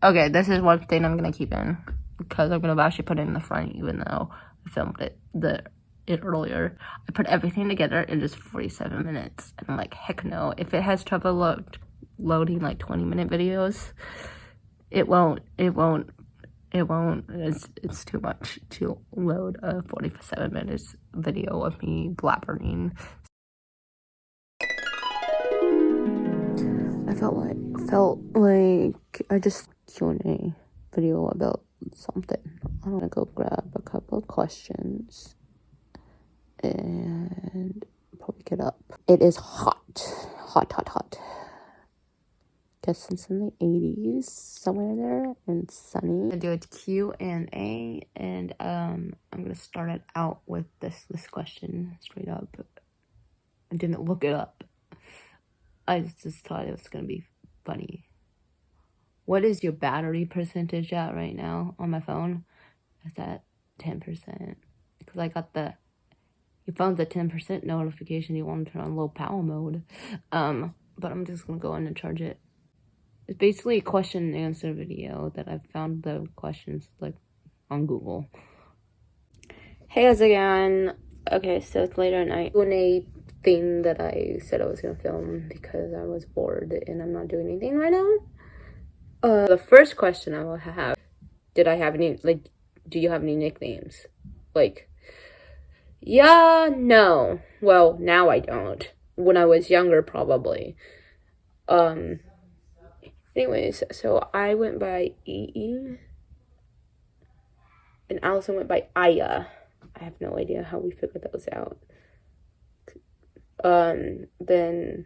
Okay, this is one thing I'm gonna keep in, because I'm gonna actually put it in the front, even though I filmed it earlier. I put everything together in just 47 minutes, and I'm like, heck no. If it has trouble loading like 20-minute videos, it won't. It's too much to load a 47 minutes video of me blabbering. I felt like I just Q&A video about something. I'm gonna go grab a couple of questions and probably get up. It is hot. Guess it's in the 80s, somewhere there, and sunny. I'm gonna do a Q&A, and I'm gonna start it out with this question straight up. I didn't look it up. I just thought it was gonna be funny. What is your battery percentage at right now on my phone? It's at 10%. Because I got your phone's at 10% notification. You want to turn on low power mode. But I'm just gonna go in and charge it. It's basically a question and answer video that I found the questions like on Google. Hey guys again. Okay, so it's later at night. Q&A thing that I said I was gonna film because I was bored and I'm not doing anything right now. The first question I will have, do you have any nicknames? Yeah, no. Well, now I don't. When I was younger, probably. Anyways, so I went by E, and Allison went by Aya. I have no idea how we figured those out. Then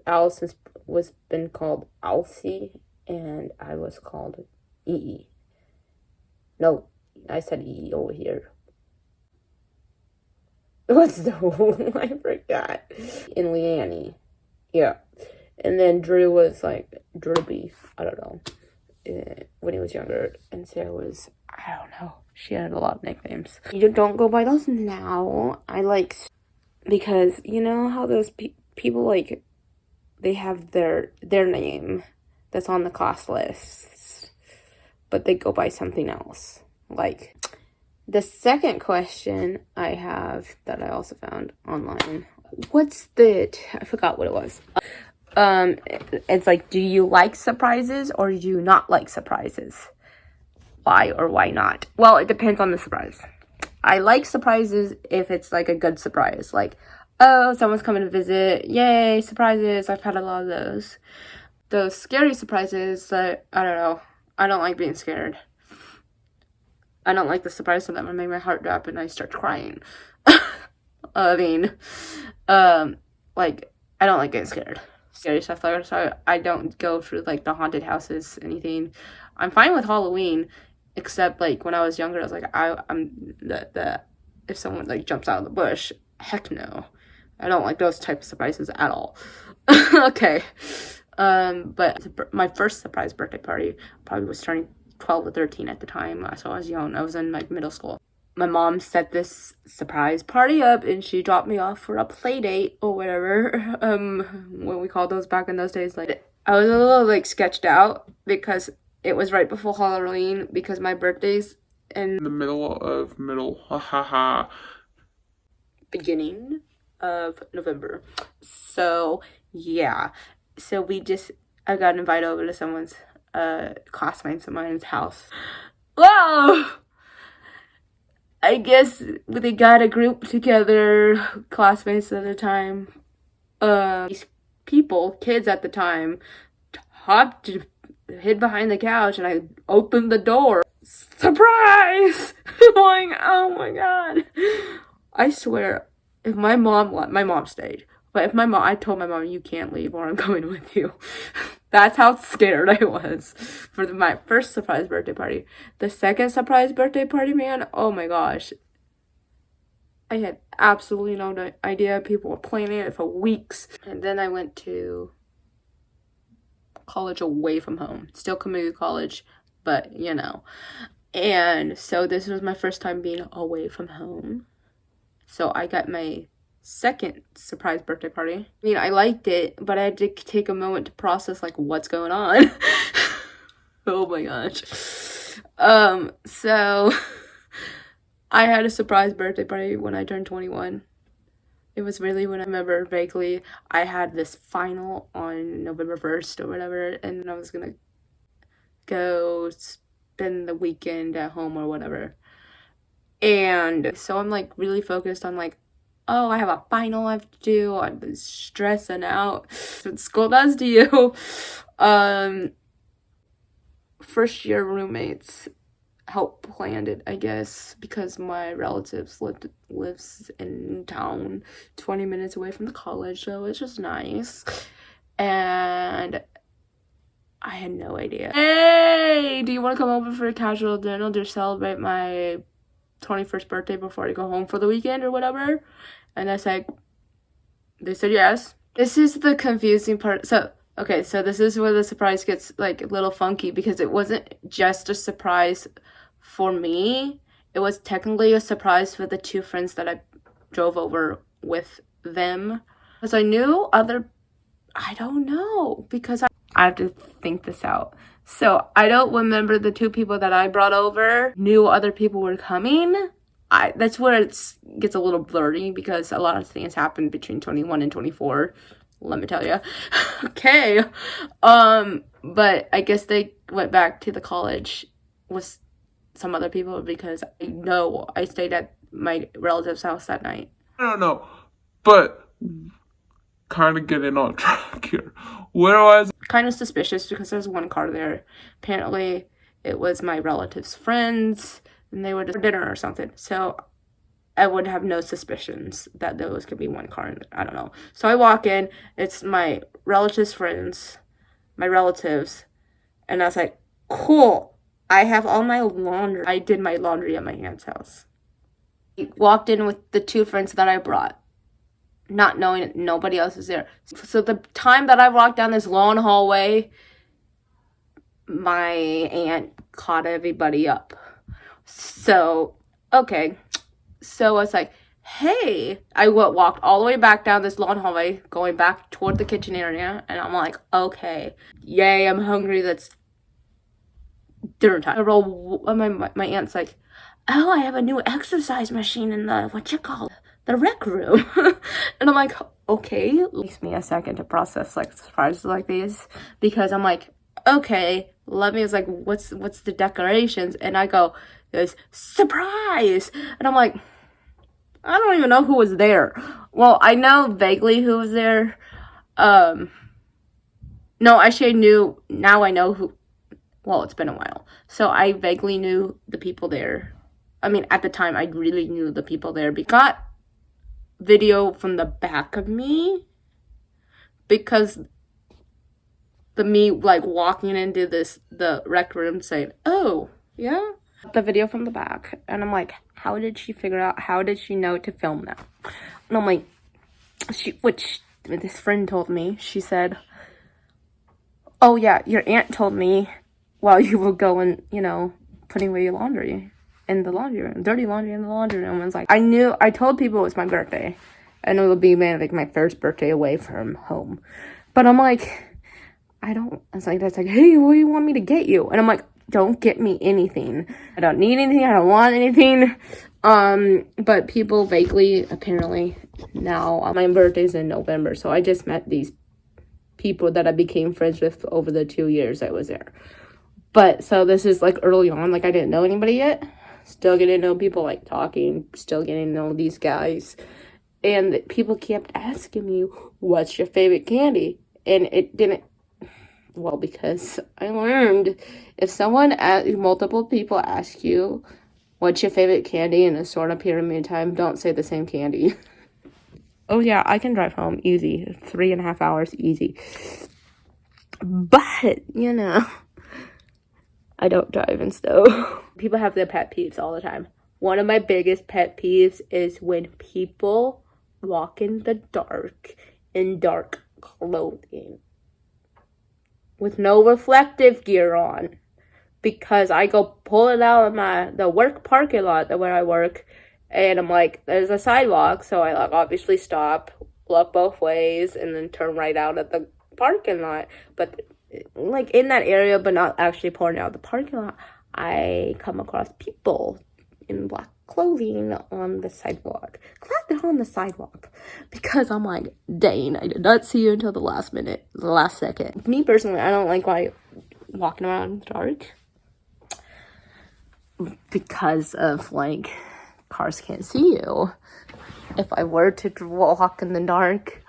Allison was been called Alcy, and I was called E. No, I said E over here. What's the I forgot. And Leanne. Yeah. And then Drew was like Drewby. I don't know. When he was younger. And Sarah was, I don't know. She had a lot of nicknames. You don't go by those now. Because you know how those people like, they have their name that's on the class list, but they go by something else. Like, the second question I have that I also found online. I forgot what it was. It's like, do you like surprises or do you not like surprises? Why or why not? Well, it depends on the surprise. I like surprises if it's like a good surprise. Like, oh, someone's coming to visit. Yay, surprises. I've had a lot of those. Those scary surprises that, I don't know. I don't like being scared. I don't like the surprise that would make my heart drop and I start crying. I don't like getting scared. Scary stuff, so I don't go through like the haunted houses, anything. I'm fine with Halloween, except like when I was younger, I was like, I'm if someone like jumps out of the bush, heck no. I don't like those type of surprises at all. Okay. But my first surprise birthday party probably was turning 12 or 13 at the time, so I was young. I was in like middle school. My mom set this surprise party up and she dropped me off for a play date or whatever, what we called those back in those days. Like, I was a little like sketched out because it was right before Halloween, because my birthday's in the beginning of November. So yeah, so I got invited over to someone's classmates of mine's house. Whoa! I guess they got a group together, classmates at the time. These kids at the time, hid behind the couch, and I opened the door. Surprise! I'm like, oh my god. I swear, if my mom stayed. But if I told my mom, you can't leave or I'm coming with you. That's how scared I was for my first surprise birthday party. The second surprise birthday party, man, oh my gosh. I had absolutely no idea. People were planning it for weeks. And then I went to college away from home. Still community college, but you know. And so this was my first time being away from home. So I got my second surprise birthday party. I mean, I liked it, but I had to take a moment to process like what's going on. Oh my gosh. So I had a surprise birthday party when I turned 21. It was really when I remember vaguely I had this final on November 1st or whatever, and I was gonna go spend the weekend at home or whatever. And so I'm like really focused on like, oh, I have a final I have to do. I'm stressing out. What school does to you. First year roommates helped plan it, I guess, because my relatives lives in town 20 minutes away from the college, so it's just nice. And I had no idea. Hey, do you want to come over for a casual dinner to celebrate my 21st birthday before I go home for the weekend or whatever? And I said, they said yes. This is the confusing part. So this is where the surprise gets like a little funky, because it wasn't just a surprise for me. It was technically a surprise for the two friends that I drove over with them. Because I knew I don't know, because I have to think this out. So I don't remember the two people that I brought over knew other people were coming. That's where it gets a little blurry, because a lot of things happened between 21 and 24. Let me tell you. Okay. But I guess they went back to the college with some other people, because I know I stayed at my relative's house that night. I don't know, but kind of getting on track here. Where was kind of suspicious, because there's one car there. Apparently, it was my relative's friends, and they were for dinner or something. So I would have no suspicions that those could be one car. I don't know. So I walk in. It's my relative's friends, my relatives, and I was like, cool. I have all my laundry. I did my laundry at my aunt's house. I walked in with the two friends that I brought, not knowing that nobody else is there. So the time that I walked down this long hallway, my aunt caught everybody up. So, okay. So I was like, hey, I walked all the way back down this long hallway, going back toward the kitchen area, and I'm like, okay, yay, I'm hungry, that's dinner time. My aunt's like, oh, I have a new exercise machine in the rec room. And I'm like, okay. It takes me a second to process like surprises like these, because I'm like, okay, let me, it's like, what's the decorations? And I go, there's surprise. And I'm like, I don't even know who was there. Well, I know vaguely who was there. No, actually I knew, now I know who. Well, it's been a while. So I vaguely knew the people there. I mean, at the time, I really knew the people there. Got video from the back of me, because me like walking into the rec room saying, oh, yeah. The video from the back. And I'm like, how did she know to film that? And I'm like, this friend told me, she said, oh yeah, your aunt told me while you were going, putting away your laundry in the laundry room, dirty laundry in the laundry room. I was like, I told people it was my birthday, and it would be like my first birthday away from home. But I'm like, that's like, hey, what do you want me to get you? And I'm like, don't get me anything. I don't need anything. I don't want anything. But people vaguely, apparently, now, my birthday's in November, so I just met these people that I became friends with over the 2 years I was there. But, so this is, like, early on, like, I didn't know anybody yet. Still getting to know people, like, talking, still getting to know these guys. And people kept asking me, what's your favorite candy? And it didn't, well, because I learned if multiple people ask you, what's your favorite candy in a sort of period of time, don't say the same candy. Oh, yeah, I can drive home easy. 3.5 hours easy. But, I don't drive and so. People have their pet peeves all the time. One of my biggest pet peeves is when people walk in the dark in dark clothing with no reflective gear on, because I go pull it out of the work parking lot where I work, and I'm like, there's a sidewalk, so I like obviously stop, look both ways, and then turn right out at the parking lot. But like in that area, but not actually pouring out the parking lot, I come across people in black clothing on the sidewalk. Glad they're on the sidewalk, because I'm like, dang, I did not see you until the last minute, the last second. Me personally, I don't like walking around in the dark because of like cars can't see you. If I were to walk in the dark,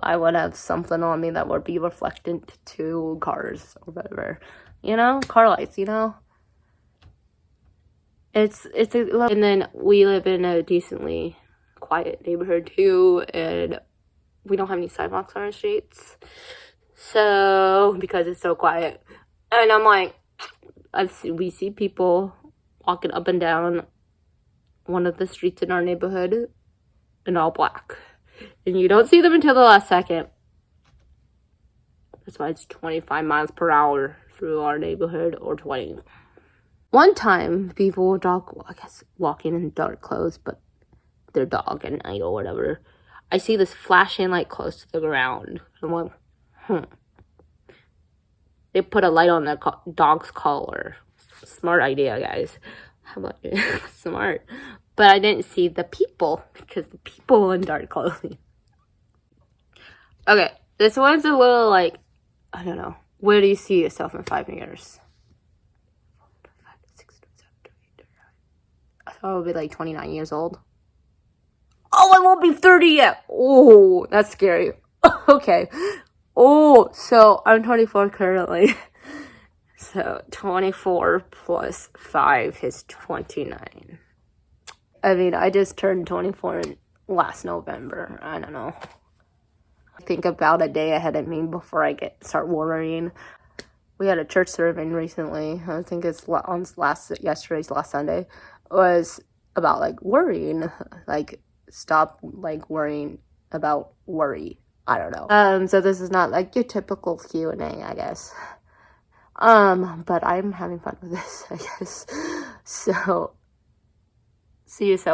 I would have something on me that would be reflectant to cars or whatever. You know? Car lights, you know? And then we live in a decently quiet neighborhood too, and we don't have any sidewalks on our streets. So, because it's so quiet. And I'm like, we see people walking up and down one of the streets in our neighborhood in all black. And you don't see them until the last second. That's why it's 25 miles per hour through our neighborhood, or 20. One time, people were walking in dark clothes, but their dog at night or whatever. I see this flashing light close to the ground. I'm like, They put a light on their dog's collar. Smart idea, guys. How about you? Smart. But I didn't see the people, because the people were in dark clothing. Okay, this one's a little like, I don't know. Where do you see yourself in 5 years? I thought I would be like 29 years old. Oh, I won't be 30 yet. Oh, that's scary. Okay. Oh, so I'm 24 currently. So 24 plus 5 is 29. I mean, I just turned 24 last November. I don't know. I think about a day ahead of me before I start worrying. We had a church serving recently. I think it's on yesterday's last Sunday. It was about like worrying, like stop like worrying about worry. I don't know. So this is not like your typical Q&A, I guess. But I'm having fun with this, I guess. So,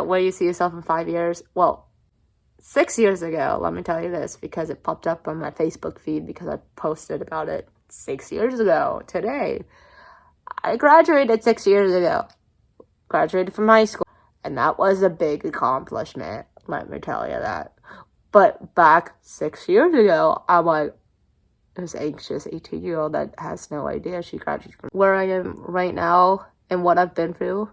where do you see yourself in 5 years? Well, 6 years ago, let me tell you this, because it popped up on my Facebook feed because I posted about it 6 years ago today. I graduated 6 years ago. Graduated from high school. And that was a big accomplishment, let me tell you that. But back 6 years ago, I'm like, this anxious 18-year-old that has no idea she graduated from. Where I am right now and what I've been through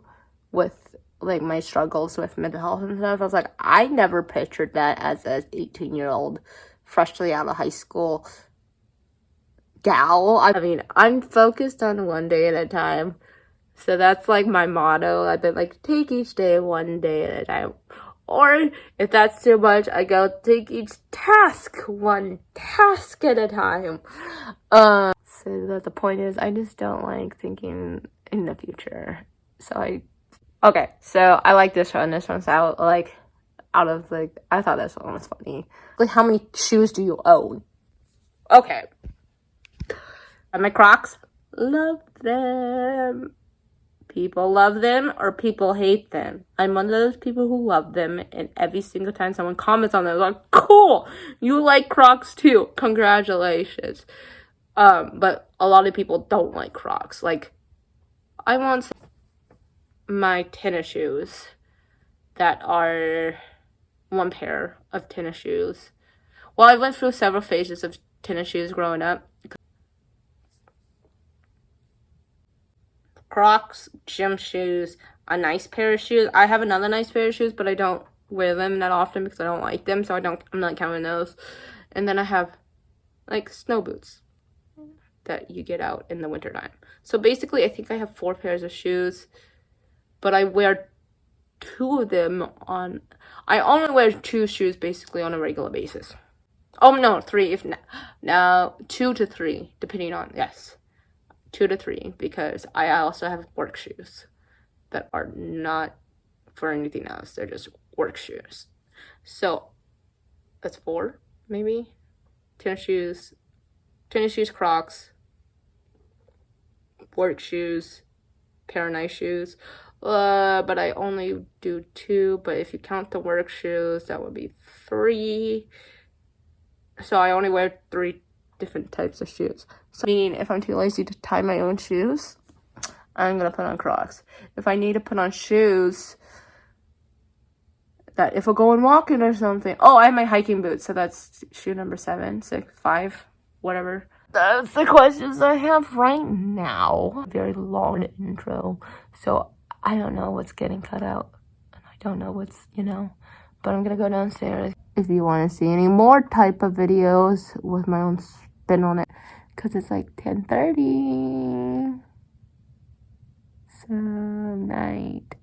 with like my struggles with mental health and stuff, I was like, I never pictured that as an 18-year-old freshly out of high school gal. I mean, I'm focused on one day at a time. So that's like my motto. I've been like, take each day one day at a time. Or if that's too much, I go take each task one task at a time. So that the point is, I just don't like thinking in the future. Okay, so I like this one. This one's I thought this one was funny. Like, how many shoes do you own? Okay. And my Crocs, love them. People love them or people hate them. I'm one of those people who love them, and every single time someone comments on them, like, cool, you like Crocs too, congratulations. But a lot of people don't like Crocs. Like, I want my tennis shoes that are one pair of tennis shoes. Well, I went through several phases of tennis shoes growing up. Crocs, gym shoes, a nice pair of shoes. I have another nice pair of shoes, but I don't wear them that often because I don't like them, so I'm not counting those. And then I have like snow boots that you get out in the wintertime. So basically, I think I have 4 pairs of shoes, but I wear 2 of them I only wear 2 shoes basically on a regular basis. Oh no, 3 now 2 to 3 depending on, yes. 2 to 3, because I also have work shoes that are not for anything else. They're just work shoes. So that's 4, maybe. Tennis shoes, Crocs, work shoes, pair of nice shoes. But I only do 2. But if you count the work shoes, that would be 3. So I only wear 3 different types of shoes. So, I mean, if I'm too lazy to tie my own shoes, I'm gonna put on Crocs. If I need to put on shoes that if we're going walking or something. Oh, I have my hiking boots, so that's shoe number 7, 6, 5, whatever. That's the questions I have right now. Very long intro, so I don't know what's getting cut out. And I don't know what's, but I'm gonna go downstairs. If you want to see any more type of videos with my own spin on it, because it's like 10:30. So, night.